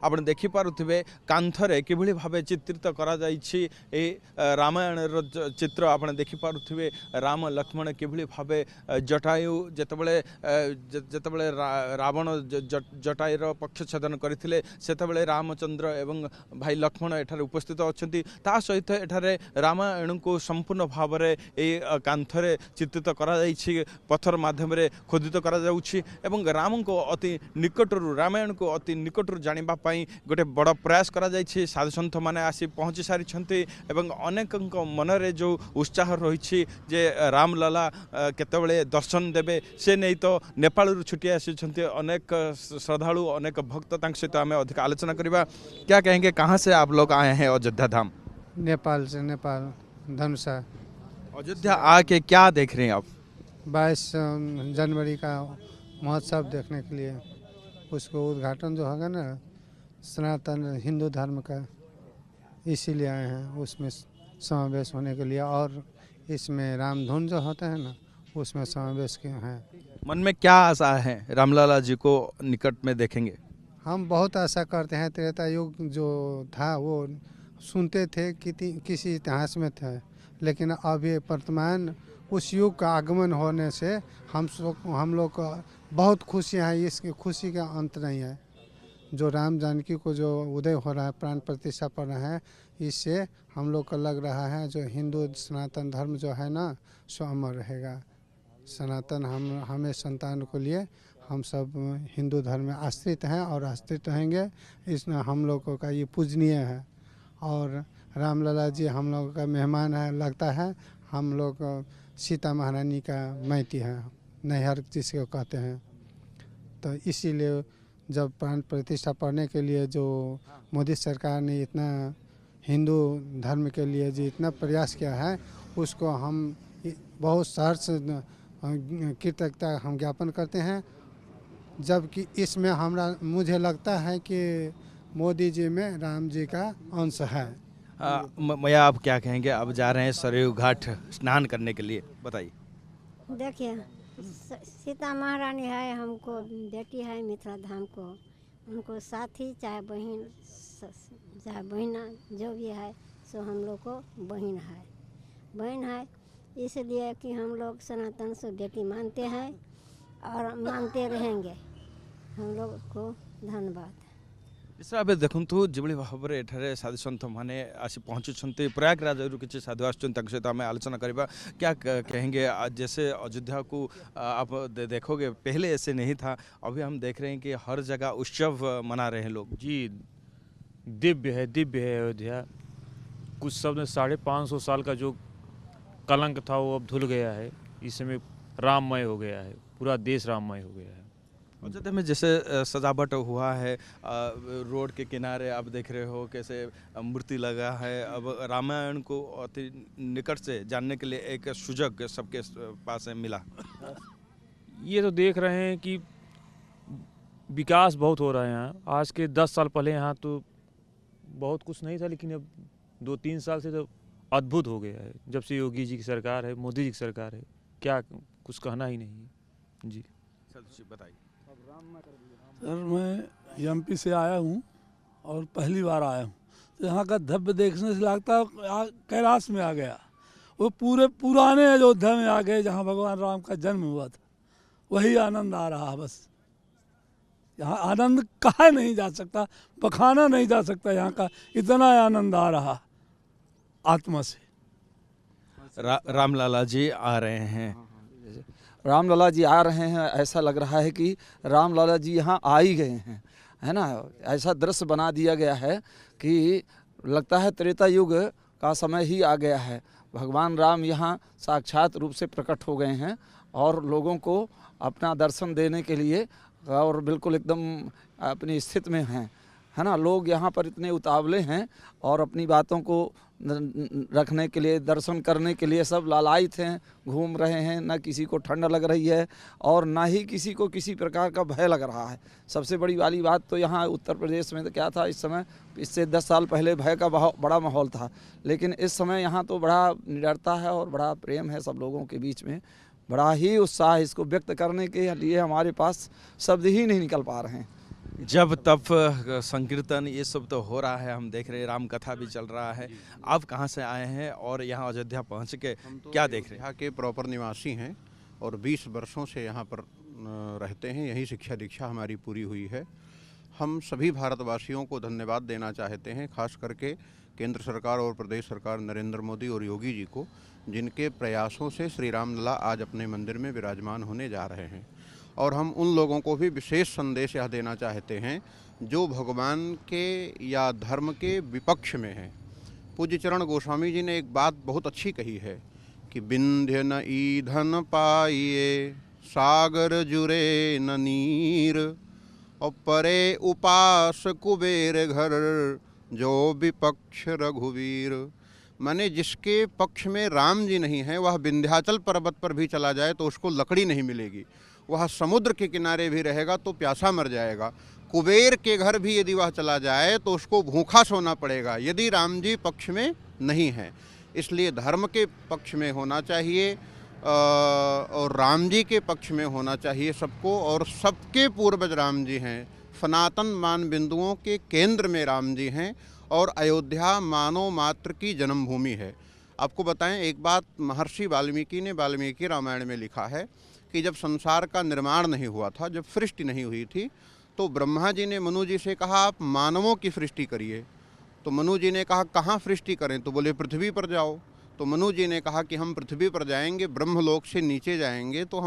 आपण देखि पारुथिबे कांथरे किभଳି भाबे चित्रित करा जाईछि ए रामायण रो चित्र आपण देखि पारुथिबे राम लक्ष्मण किभଳି भाबे जटायु जेतबळे रावण जटायुर पक्ष छेदन करथिले सेतबळे रामचंद्र एवं भाई लक्ष्मण एठारे उपस्थित अछंती ता सहित एठारे रामायण को संपूर्ण भाबरे ए कांथरे चित्रित करा जाईछि पत्थर माध्यम रे खोदित करा जाउछि एवं राम को अति निकटरू रामायण को अति निकटरू जानिबा गोटे बड़ प्रयास करा जायछि साधु सन्थ माने आसी पहुँची सारी एवं अनेक मनरे जो उत्साह रही जे रामलला केतबळे दर्शन देवे से नहीं तो नेपाल छुट्टी आसी अनेक श्रद्धालु अनेक भक्त सहित आम अधिक आलोचना करवा। क्या कहेंगे, कहाँ से आप लोग आए हैं अयोध्या धाम? नेपाल से, नेपाल धनुषा। अयोध्या आके क्या देख रहे हैं आप? 22 जनवरी का महोत्सव देखने के लिए, उसको उद्घाटन जो होगा ना सनातन हिंदू धर्म का, इसीलिए आए हैं उसमें समावेश होने के लिए। और इसमें रामधुन जो होता है ना उसमें समावेश के हैं। मन में क्या आशा है रामलला जी को निकट में देखेंगे? हम बहुत आशा करते हैं। त्रेता युग जो था वो सुनते थे किसी इतिहास में था, लेकिन अभी वर्तमान उस युग का आगमन होने से हम लोग को बहुत खुशियाँ हैं। इसकी खुशी का अंत नहीं है। जो राम जानकी को जो उदय हो रहा है, प्राण प्रतिष्ठा पड़ रहा है, इससे हम लोग को लग रहा है जो हिंदू सनातन धर्म जो है ना सो अमर रहेगा। सनातन हमें संतान को लिए हम सब हिंदू धर्म में आश्रित हैं और आश्रित रहेंगे। इसमें हम लोगों का ये पूजनीय है। और रामलला जी हम लोगों का मेहमान है, लगता है हम लोग सीता महारानी का मैती है, नैहर जिसको कहते हैं। तो इसीलिए जब प्राण प्रतिष्ठा पढ़ने के लिए जो मोदी सरकार ने इतना हिंदू धर्म के लिए जो इतना प्रयास किया है, उसको हम बहुत सहर्ष कृतज्ञता हम ज्ञापन करते हैं। जबकि इसमें मुझे लगता है कि मोदी जी में राम जी का अंश है। मैया आप क्या कहेंगे? अब जा रहे हैं सरयू घाट स्नान करने के लिए, बताइए। देखिए, सीता महारानी है, हमको बेटी है मिथिला धाम को, उनको साथी चाहे बहन चाहे बहना जो भी है सो हम लोग को बहन है। इसलिए कि हम लोग सनातन से बेटी मानते हैं और मानते रहेंगे। हम लोग को धन्यवाद। इसरा अबे देखंतु जिबळी भाबरे एठारे साधु संत माने आसी पहुंचुछंती प्रयागराज रु किछि साधु आछन तक सहित हमें आलोचना करबा। क्या कहेंगे? आज जैसे अयोध्या को आप देखोगे पहले ऐसे नहीं था, अभी हम देख रहे हैं कि हर जगह उत्सव मना रहे हैं लोग। जी, दिव्य है अयोध्या। कुछ शब्द 550 साल का जो कलंक था वो अब धुल गया है। इस समय राममय हो गया है, पूरा देश राममय हो गया है। अयोध्या में जैसे सजावट हुआ है, रोड के किनारे आप देख रहे हो कैसे मूर्ति लगा है। अब रामायण को अति निकट से जानने के लिए एक सुजग सबके पास मिला। ये तो देख रहे हैं कि विकास बहुत हो रहा है यहाँ। आज के 10 साल पहले यहाँ तो बहुत कुछ नहीं था, लेकिन अब 2-3 साल से तो अद्भुत हो गया है। जब से योगी जी की सरकार है, मोदी जी की सरकार है, क्या कुछ कहना ही नहीं है। जी बताइए। सर, मैं एमपी से आया हूँ और पहली बार आया हूँ, तो यहाँ का धब्य देखने से लगता है कैलाश में आ गया। वो पूरे पुराने अयोध्या में आ गए जहाँ भगवान राम का जन्म हुआ था। वही आनंद आ रहा है बस। यहाँ आनंद कहा नहीं जा सकता, बखाना नहीं जा सकता। यहाँ का इतना आनंद आ रहा आत्मा से। रामलला जी आ रहे हैं। रामलला जी आ रहे हैं, ऐसा लग रहा है कि रामलला जी यहाँ आ ही गए हैं, है ना। ऐसा दृश्य बना दिया गया है कि लगता है त्रेता युग का समय ही आ गया है। भगवान राम यहाँ साक्षात रूप से प्रकट हो गए हैं और लोगों को अपना दर्शन देने के लिए और बिल्कुल एकदम अपनी स्थिति में हैं, है ना। लोग यहाँ पर इतने उतावले हैं और अपनी बातों को रखने के लिए, दर्शन करने के लिए सब लालायित हैं, घूम रहे हैं। ना किसी को ठंड लग रही है और ना ही किसी को किसी प्रकार का भय लग रहा है। सबसे बड़ी वाली बात तो यहाँ उत्तर प्रदेश में तो क्या था इस समय, इससे 10 साल पहले भय का बड़ा माहौल था, लेकिन इस समय यहाँ तो बड़ा निडरता है और बड़ा प्रेम है सब लोगों के बीच में। बड़ा ही उत्साह इसको व्यक्त करने के लिए हमारे पास शब्द ही नहीं निकल पा रहे हैं। जब तप संकीर्तन ये सब तो हो रहा है, हम देख रहे हैं राम कथा भी चल रहा है। आप कहाँ से आए हैं और यहाँ अयोध्या पहुँच के क्या देख रहे हैं? यहाँ के प्रॉपर निवासी हैं और 20 वर्षों से यहाँ पर रहते हैं। यही शिक्षा दीक्षा हमारी पूरी हुई है। हम सभी भारतवासियों को धन्यवाद देना चाहते हैं, खास करके केंद्र सरकार और प्रदेश सरकार नरेंद्र मोदी और योगी जी को, जिनके प्रयासों से श्री रामलला आज अपने मंदिर में विराजमान होने जा रहे हैं। और हम उन लोगों को भी विशेष संदेश यह देना चाहते हैं जो भगवान के या धर्म के विपक्ष में हैं। पूज्य चरण गोस्वामी जी ने एक बात बहुत अच्छी कही है कि विंध्य न ईंधन पाइए, सागर जुरे न नीर, और परे उपास कुबेर घर, जो विपक्ष रघुवीर। माने जिसके पक्ष में राम जी नहीं है वह विंध्याचल पर्वत पर भी चला जाए तो उसको लकड़ी नहीं मिलेगी, वह समुद्र के किनारे भी रहेगा तो प्यासा मर जाएगा। कुबेर के घर भी यदि वह चला जाए तो उसको भूखा सोना पड़ेगा यदि राम जी पक्ष में नहीं है। इसलिए धर्म के पक्ष में होना चाहिए और राम जी के पक्ष में होना चाहिए सबको। और सबके पूर्वज राम जी हैं, सनातन मान बिंदुओं के केंद्र में राम जी हैं और अयोध्या मानव मात्र की जन्मभूमि है। आपको बताएं एक बात, महर्षि वाल्मीकि ने वाल्मीकि रामायण में लिखा है कि जब संसार का निर्माण नहीं हुआ था, जब सृष्टि नहीं हुई थी, तो ब्रह्मा जी ने मनु जी से कहा आप मानवों की सृष्टि करिए। तो मनु जी ने कहा कहाँ सृष्टि करें? तो बोले पृथ्वी पर जाओ। तो मनु जी ने कहा कि हम पृथ्वी पर जाएंगे, ब्रह्मलोक से नीचे जाएंगे तो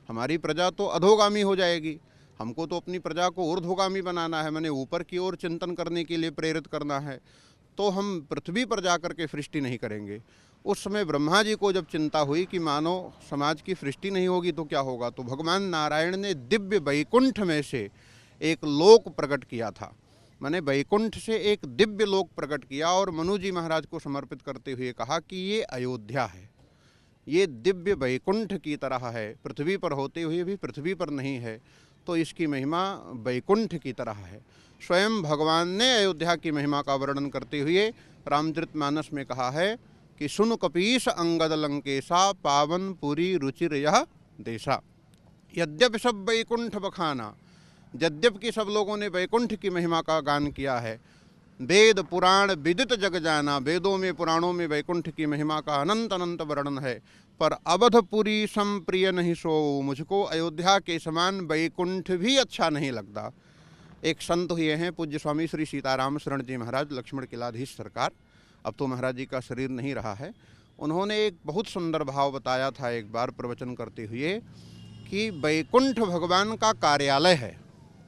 हमारी प्रजा तो अधोगामी हो जाएगी। हमको तो अपनी प्रजा को ऊर्ध्वगामी बनाना है, मैंने ऊपर की ओर चिंतन करने के लिए प्रेरित करना है। तो हम पृथ्वी पर जा कर के सृष्टि नहीं करेंगे। उस समय ब्रह्मा जी को जब चिंता हुई कि मानव समाज की सृष्टि नहीं होगी तो क्या होगा, तो भगवान नारायण ने दिव्य वैकुंठ में से एक लोक प्रकट किया था। मैंने वैकुंठ से एक दिव्य लोक प्रकट किया और मनु जी महाराज को समर्पित करते हुए कहा कि ये अयोध्या है, ये दिव्य वैकुंठ की तरह है, पृथ्वी पर होते हुए भी पृथ्वी पर नहीं है, तो इसकी महिमा वैकुंठ की तरह है। स्वयं भगवान ने अयोध्या की महिमा का वर्णन करते हुए रामचरितमानस में कहा है कि सुन कपीस अंगद लंकेशा, पावन पुरी रुचिर यह देशा। यद्यपि सब वैकुंठ बखाना, यद्यपि सब लोगों ने वैकुंठ की महिमा का गान किया है, वेद पुराण विदित जग जाना, वेदों में पुराणों में वैकुंठ की महिमा का अनंत अनंत वर्णन है, पर अवधपुरी संप्रिय नहीं सो, मुझको अयोध्या के समान वैकुंठ भी अच्छा नहीं लगता। एक संत हुए हैं पूज्य स्वामी श्री सीताराम शरण जी महाराज, लक्ष्मण किलाधीश सरकार, अब तो महाराज जी का शरीर नहीं रहा है। उन्होंने एक बहुत सुंदर भाव बताया था एक बार प्रवचन करते हुए कि वैकुंठ भगवान का कार्यालय है।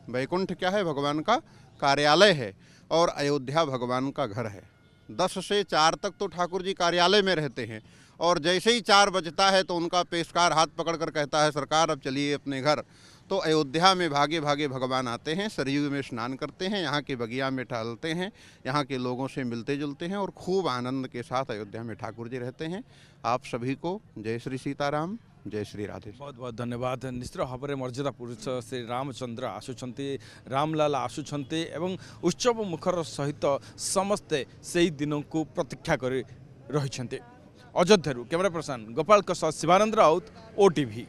वैकुंठ क्या है? भगवान का कार्यालय है और अयोध्या भगवान का घर है। 10 से 4 तक तो ठाकुर जी कार्यालय में रहते हैं और जैसे ही 4 बजता है तो उनका पेशकार हाथ पकड़कर कहता है सरकार अब चलिए अपने घर। तो अयोध्या में भागे भागे भगवान आते हैं, सरयू में स्नान करते हैं, यहाँ के बगिया में टहलते हैं, यहाँ के लोगों से मिलते जुलते हैं और खूब आनंद के साथ अयोध्या में ठाकुर जी रहते हैं। आप सभी को जय श्री सीताराम, जय श्री राधे। बहुत बहुत धन्यवाद। निश्चित भाव में मर्यादा पुरुष श्री रामचंद्र आसुचंती, रामलाला आसुचंती एवं उत्सव मुखर सहित समस्ते से दिन को प्रतीक्षा कर रही। Ayodhya camera person Gopal Shivanand Raut, OTV।